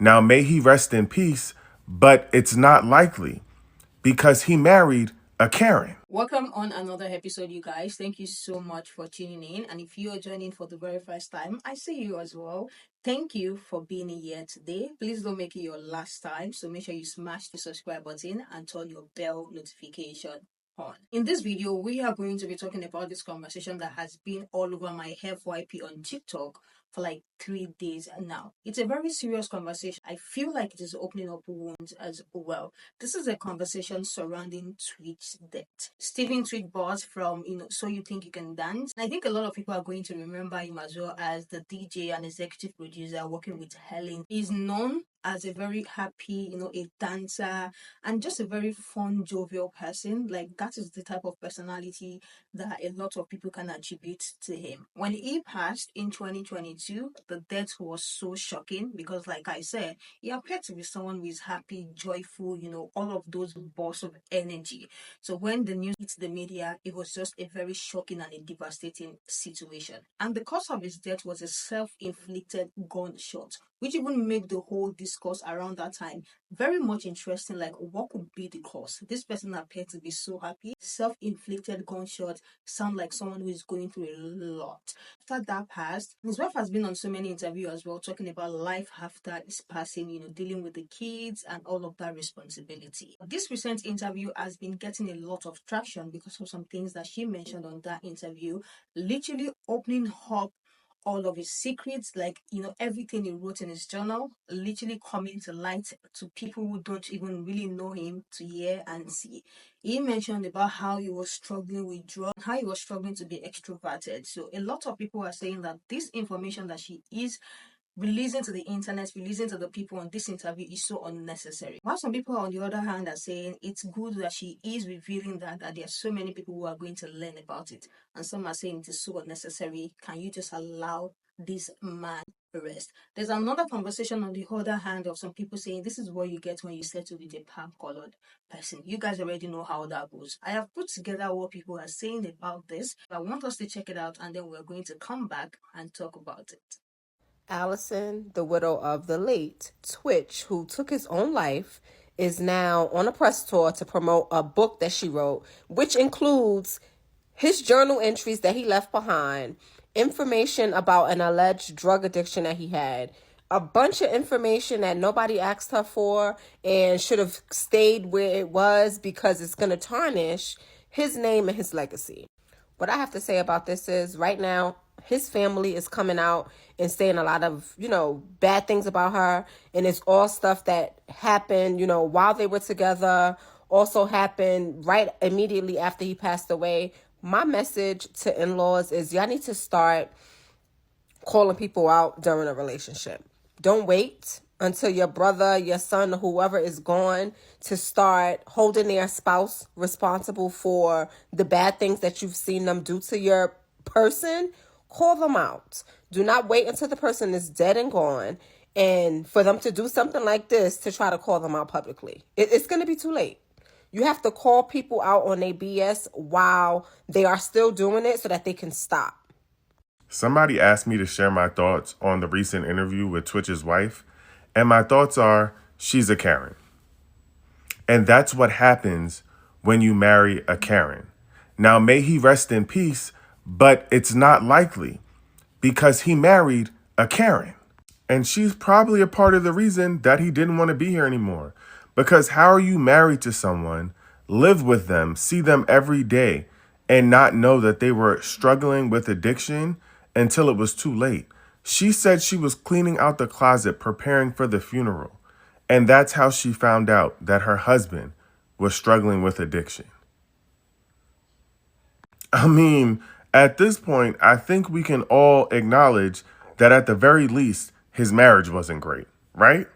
Now, may he rest in peace, but it's not likely because he married a Karen. Welcome on another episode, you guys. Thank you so much for tuning in. And if you are joining for the very first time, I see you as well. Thank you for being here today. Please don't make it your last time. So make sure you smash the subscribe button and turn your bell notification on. In this video, we are going to be talking about this conversation that has been all over my FYP on TikTok for like 3 days now. It's a very serious conversation. I feel like it is opening up wounds as well. This is a conversation surrounding Twitch's death. Stephen Twitch boss from So You Think You Can Dance. And I think a lot of people are going to remember him as well as the DJ and executive producer working with Helen. He's known as a very happy, a dancer and just a very fun, jovial person. Like that is the type of personality that a lot of people can attribute to him. When he passed in 2022, the death was so shocking because, like I said, he appeared to be someone who is happy, joyful, all of those bursts of energy. So when the news hit the media, it was just a very shocking and a devastating situation. And the cause of his death was a self-inflicted gunshot, which even made the whole discourse around that time very much interesting. Like, what could be the cause? This person appeared to be so happy. Self-inflicted gunshot sound like someone who is going through a lot. After that passed, his wife has been on so many interviews as well, talking about life after his passing, dealing with the kids and all of that responsibility. This recent interview has been getting a lot of traction because of some things that she mentioned on that interview, literally opening up all of his secrets, like everything he wrote in his journal, literally coming to light to people who don't even really know him to hear and see. He mentioned about how he was struggling with drugs, how he was struggling to be extroverted. So a lot of people are saying that this information that she is releasing to the internet, releasing to the people on this interview is so unnecessary. While some people on the other hand are saying it's good that she is revealing that there are so many people who are going to learn about it. And some are saying it is so unnecessary. Can you just allow this man rest? There's another conversation on the other hand of some people saying this is what you get when you settle with a palm-colored person. You guys already know how that goes. I have put together what people are saying about this. I want us to check it out and then we're going to come back and talk about it. Allison, the widow of the late Twitch, who took his own life, is now on a press tour to promote a book that she wrote, which includes his journal entries that he left behind, information about an alleged drug addiction that he had, a bunch of information that nobody asked her for and should have stayed where it was because it's going to tarnish his name and his legacy. What I have to say about this is right now, his family is coming out and saying a lot of, bad things about her. And it's all stuff that happened, while they were together, also happened right immediately after he passed away. My message to in-laws is y'all need to start calling people out during a relationship. Don't wait until your brother, your son, or whoever is gone to start holding their spouse responsible for the bad things that you've seen them do to your person. Call them out. Do not wait until the person is dead and gone and for them to do something like this to try to call them out publicly. It's going to be too late. You have to call people out on their BS while they are still doing it so that they can stop. Somebody asked me to share my thoughts on the recent interview with Twitch's wife, and my thoughts are she's a Karen. And that's what happens when you marry a Karen. Now, may he rest in peace, but it's not likely because he married a Karen. And she's probably a part of the reason that he didn't want to be here anymore. Because how are you married to someone, live with them, see them every day, and not know that they were struggling with addiction until it was too late? She said she was cleaning out the closet, preparing for the funeral. And that's how she found out that her husband was struggling with addiction. I mean, at this point, I think we can all acknowledge that at the very least, his marriage wasn't great, right?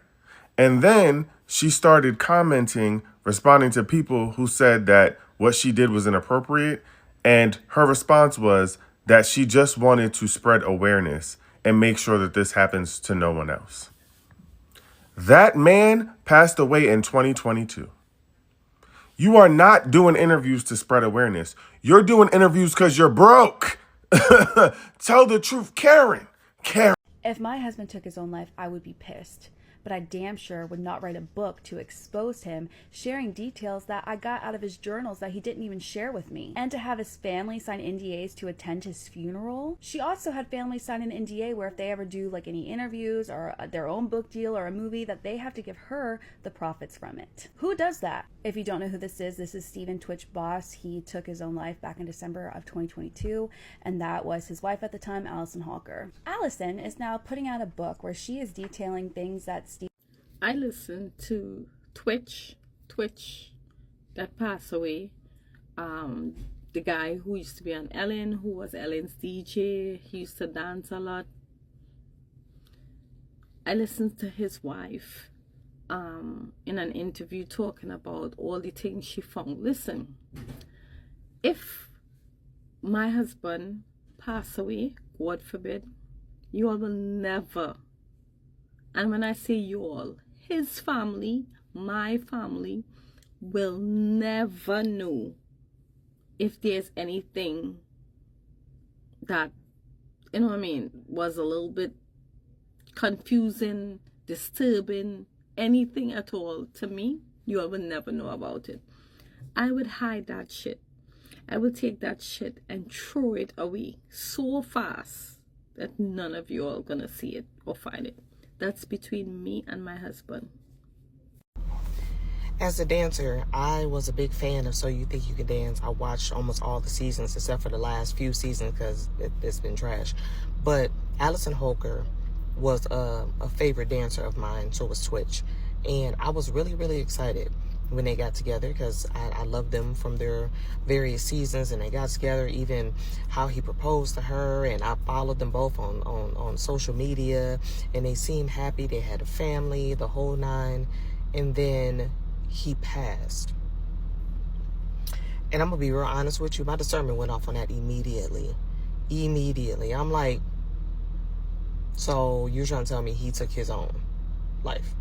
And then she started commenting, responding to people who said that what she did was inappropriate. And her response was that she just wanted to spread awareness and make sure that this happens to no one else. That man passed away in 2022. You are not doing interviews to spread awareness. You're doing interviews because you're broke. Tell the truth, Karen. If my husband took his own life, I would be pissed. but I damn sure would not write a book to expose him, sharing details that I got out of his journals that he didn't even share with me. And to have his family sign NDAs to attend his funeral. She also had family sign an NDA where if they ever do like any interviews or their own book deal or a movie, that they have to give her the profits from it. Who does that? If you don't know who this is Steven Twitch Boss. He took his own life back in December of 2022, and that was his wife at the time, Allison Hawker. Allison is now putting out a book where she is detailing things that Steve... I listened to Twitch that passed away. The guy who used to be on Ellen, who was Ellen's DJ, he used to dance a lot. I listened to his wife in an interview talking about all the things she found. Listen, if my husband passed away, God forbid, you all will never, and when I say you all, his family, my family, will never know if there's anything that, you know what I mean, was a little bit confusing, disturbing, anything at all to me. You all will never know about it. I would hide that shit. I would take that shit and throw it away so fast that none of you all gonna see it or find it. That's between me and my husband. As a dancer, I was a big fan of So You Think You Can Dance. I watched almost all the seasons except for the last few seasons because it's been trash. But Allison Holker was a favorite dancer of mine, so was Twitch. And I was really, really excited when they got together because I loved them from their various seasons, and they got together, even how he proposed to her, and I followed them both on social media, and they seemed happy. They had a family, the whole nine. And then he passed. And I'm gonna be real honest with you, my discernment went off on that immediately. I'm like, so you're trying to tell me he took his own life?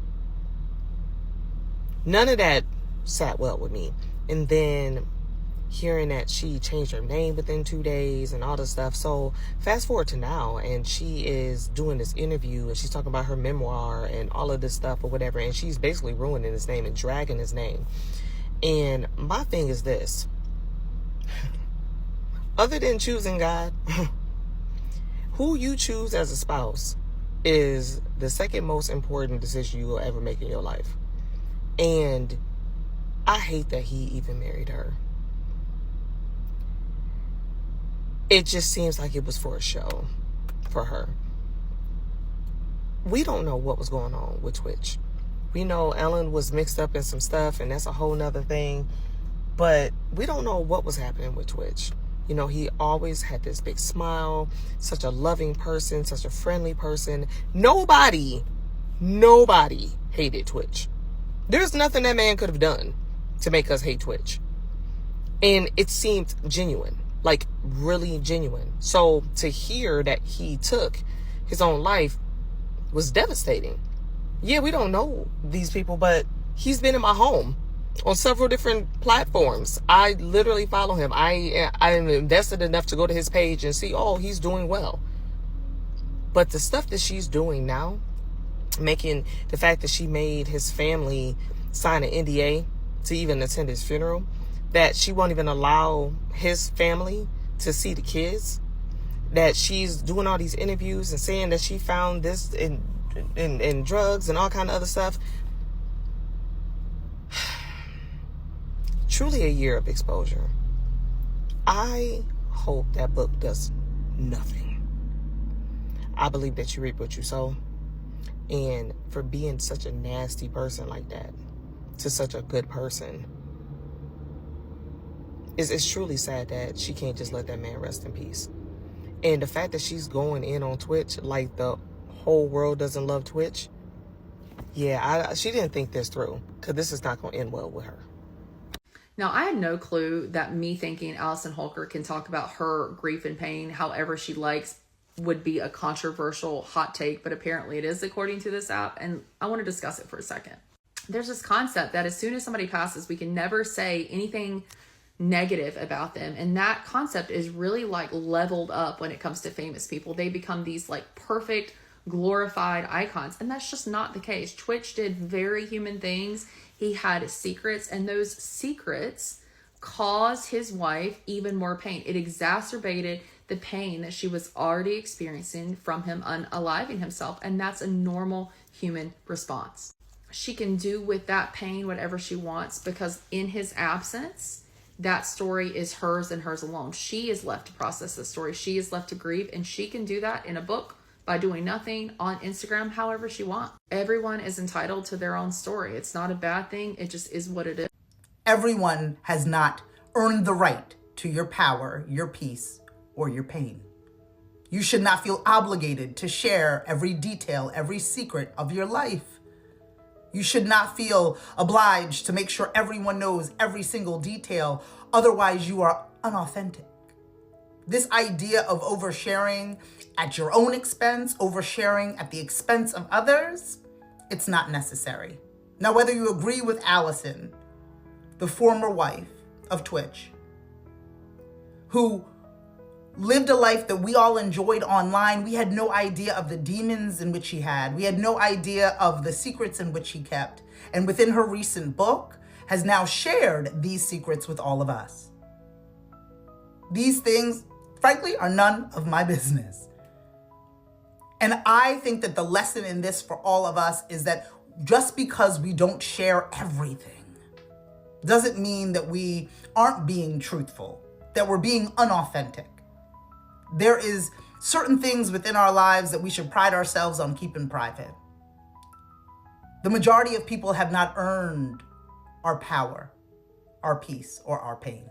None of that sat well with me. And then hearing that she changed her name within 2 days and all this stuff. So fast forward to now, and she is doing this interview, and she's talking about her memoir and all of this stuff or whatever, and she's basically ruining his name and dragging his name. And my thing is this: other than choosing God, who you choose as a spouse is the second most important decision you will ever make in your life. And I hate that he even married her. It just seems like it was for a show for her. We don't know what was going on with Twitch. We know Ellen was mixed up in some stuff, and that's a whole nother thing. But we don't know what was happening with Twitch. You know, he always had this big smile, such a loving person, such a friendly person. Nobody hated Twitch. There's nothing that man could have done to make us hate Twitch. And it seemed genuine, like really genuine. So to hear that he took his own life was devastating. Yeah, we don't know these people, but he's been in my home on several different platforms. I literally follow him. I am invested enough to go to his page and see, oh, he's doing well. But the stuff that she's doing now, making the fact that she made his family sign an NDA to even attend his funeral, that she won't even allow his family to see the kids, that she's doing all these interviews and saying that she found this in drugs and all kind of other stuff. Truly a year of exposure. I hope that book does nothing. I believe that you reap what you sow. And for being such a nasty person like that to such a good person, it's truly sad that she can't just let that man rest in peace. And the fact that she's going in on Twitch like the whole world doesn't love Twitch, yeah, she didn't think this through, because this is not going to end well with her. Now, I had no clue that me thinking Allison Holker can talk about her grief and pain however she likes would be a controversial hot take, but apparently it is according to this app, and I want to discuss it for a second. There's this concept that as soon as somebody passes, we can never say anything negative about them, and that concept is really like leveled up when it comes to famous people. They become these like perfect glorified icons. And that's just not the case. Twitch did very human things. He had secrets, and those secrets caused his wife even more pain. It exacerbated the pain that she was already experiencing from him unaliving himself. And that's a normal human response. She can do with that pain whatever she wants, because in his absence, that story is hers and hers alone. She is left to process the story. She is left to grieve, and she can do that in a book, by doing nothing, on Instagram, however she wants. Everyone is entitled to their own story. It's not a bad thing. It just is what it is. Everyone has not earned the right to your power, your peace, or your pain. You should not feel obligated to share every detail, every secret of your life. You should not feel obliged to make sure everyone knows every single detail. Otherwise, you are unauthentic. This idea of oversharing at your own expense, oversharing at the expense of others, it's not necessary. Now, whether you agree with Allison, the former wife of Twitch, who lived a life that we all enjoyed online, we had no idea of the demons in which he had. We had no idea of the secrets in which he kept. And within her recent book, has now shared these secrets with all of us. These things, frankly, are none of my business. And I think that the lesson in this for all of us is that just because we don't share everything doesn't mean that we aren't being truthful, that we're being unauthentic. There is certain things within our lives that we should pride ourselves on keeping private. The majority of people have not earned our power, our peace, or our pain.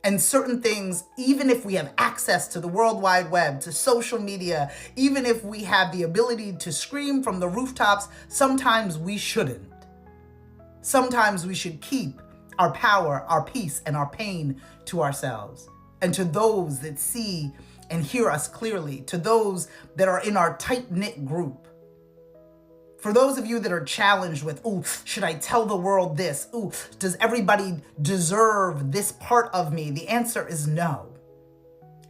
And certain things, even if we have access to the World Wide Web, to social media, even if we have the ability to scream from the rooftops, sometimes we shouldn't. Sometimes we should keep our power, our peace, and our pain to ourselves. And to those that see and hear us clearly, to those that are in our tight-knit group. For those of you that are challenged with, ooh, should I tell the world this? Ooh, does everybody deserve this part of me? The answer is no.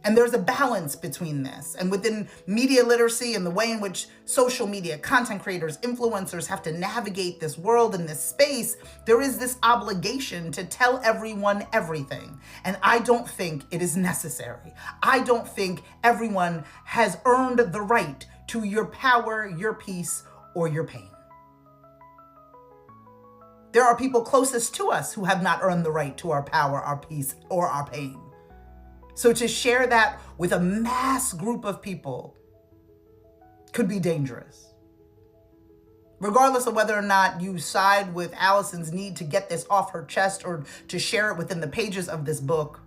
And there's a balance between this. And within media literacy and the way in which social media, content creators, influencers have to navigate this world and this space, there is this obligation to tell everyone everything. And I don't think it is necessary. I don't think everyone has earned the right to your power, your peace, or your pain. There are people closest to us who have not earned the right to our power, our peace, or our pain. So to share that with a mass group of people could be dangerous. Regardless of whether or not you side with Allison's need to get this off her chest or to share it within the pages of this book,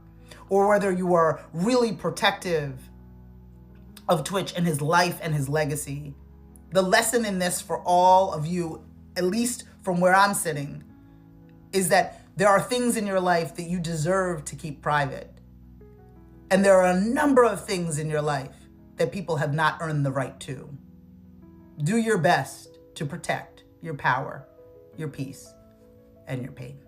or whether you are really protective of Twitch and his life and his legacy, the lesson in this for all of you, at least from where I'm sitting, is that there are things in your life that you deserve to keep private. And there are a number of things in your life that people have not earned the right to. Do your best to protect your power, your peace, and your pain.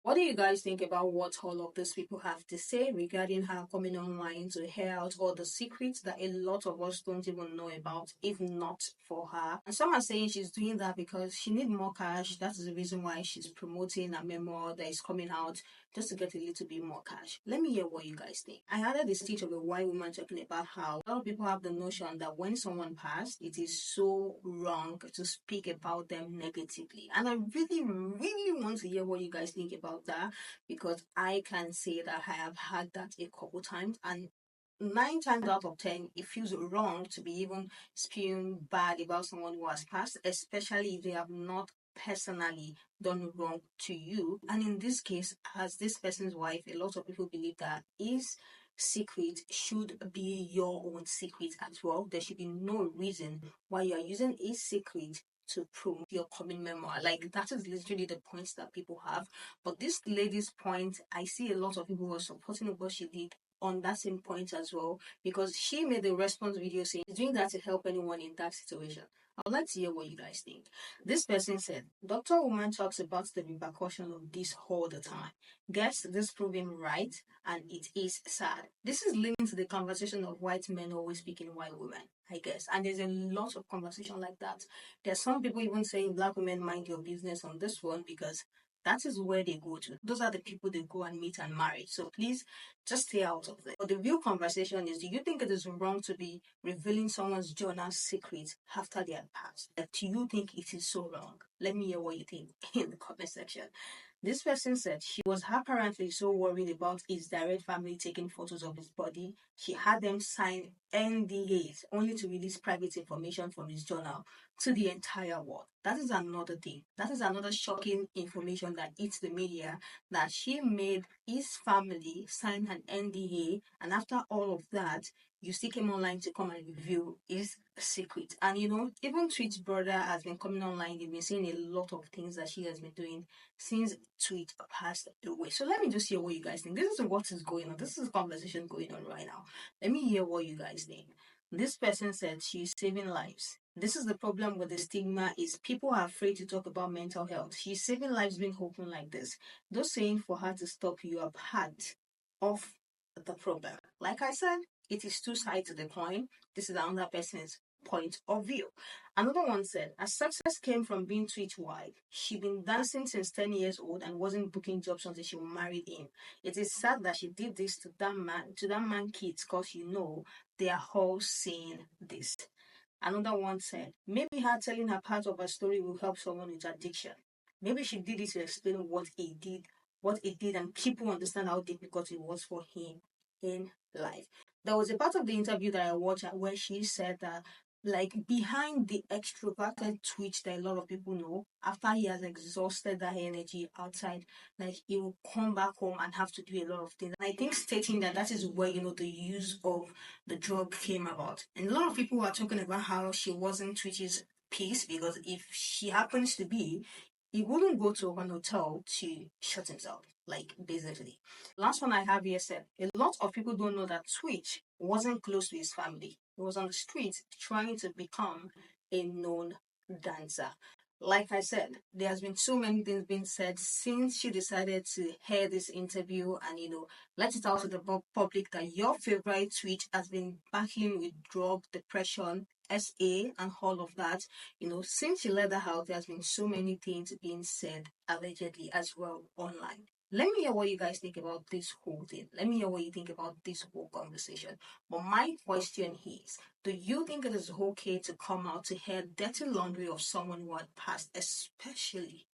What do you guys think about what all of these people have to say regarding her coming online to air out all the secrets that a lot of us don't even know about, if not for her? And some are saying she's doing that because she needs more cash. That is the reason why she's promoting a memoir that is coming out, just to get a little bit more cash. Let me hear what you guys think. I had a speech of a white woman talking about how a lot of people have the notion that when someone passed, it is so wrong to speak about them negatively. And I really, really want to hear what you guys think about that, because I can say that I have had that a couple times, and 9 times out of 10 it feels wrong to be even spewing bad about someone who has passed, especially if they have not personally done wrong to you. And in this case, as this person's wife, a lot of people believe that his secret should be your own secret as well. There should be no reason why you are using his secret to promote your coming memoir. Like, that is literally the points that people have. But this lady's point, I see a lot of people who are supporting what she did on that same point as well, because she made a response video saying she's doing that to help anyone in that situation. I would like to hear what you guys think. This person said, Dr. Woman talks about the repercussion of this all the time. Guess this proved him right, and it is sad. This is linked to the conversation of white men always picking white women. I guess. And there's a lot of conversation like that. There's some people even saying black women mind your business on this one because that is where they go to. Those are the people they go and meet and marry. So please just stay out of it. But the real conversation is, do you think it is wrong to be revealing someone's journal secrets after they have passed? Do you think it is so wrong? Let me hear what you think in the comment section. This person said she was apparently so worried about his direct family taking photos of his body, she had them sign NDAs only to release private information from his journal to the entire world. That is another thing. That is another shocking information that hits the media, that she made his family sign an NDA, and after all of that, you still came online to come and reveal his secret. And even Tweet's brother has been coming online. They've been seeing a lot of things that she has been doing since Tweet passed away. So let me just hear what you guys think. This is what is going on. This is a conversation going on right now. Let me hear what you guys think. This person said she's saving lives. This is the problem with the stigma, is people are afraid to talk about mental health. She's saving lives being open like this. Those saying for her to stop, you are part of the problem. Like I said, it is two sides to the coin. This is another person's point of view. Another one said, her success came from being Twitch wife. She'd been dancing since 10 years old and wasn't booking jobs until she married him. It is sad that she did this to that man kids, because they are all seeing this. Another one said, maybe her telling her part of her story will help someone with addiction. Maybe she did it to explain what he did, and people understand how difficult it was for him in life. There was a part of the interview that I watched where she said that, like, behind the extroverted Twitch that a lot of people know, after he has exhausted that energy outside, like, he will come back home and have to do a lot of things. And I think stating that is where the use of the drug came about. And a lot of people are talking about how she wasn't Twitch's piece, because if she happens to be, he wouldn't go to an hotel to shut himself, like, basically. Last one I have here said, a lot of people don't know that Twitch wasn't close to his family. He was on the streets trying to become a known dancer. Like I said, there has been so many things being said since she decided to hear this interview and, let it out to the public that your favorite Twitch has been battling with drug, depression, SA, and all of that. Since she let that out, there has been so many things being said allegedly as well online. Let me hear what you guys think about this whole thing. Let me hear what you think about this whole conversation. But my question is, do you think it is okay to come out to hear dirty laundry of someone who had passed, especially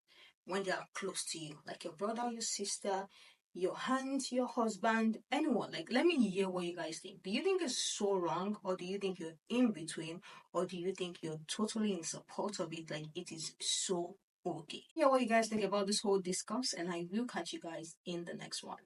when they are close to you, like your brother, your sister, your aunt, your husband, anyone? Like, let me hear what you guys think. Do you think it's so wrong, or do you think you're in between, or do you think you're totally in support of it, like it is so okay? Yeah, what you guys think about this whole discourse, and I will catch you guys in the next one.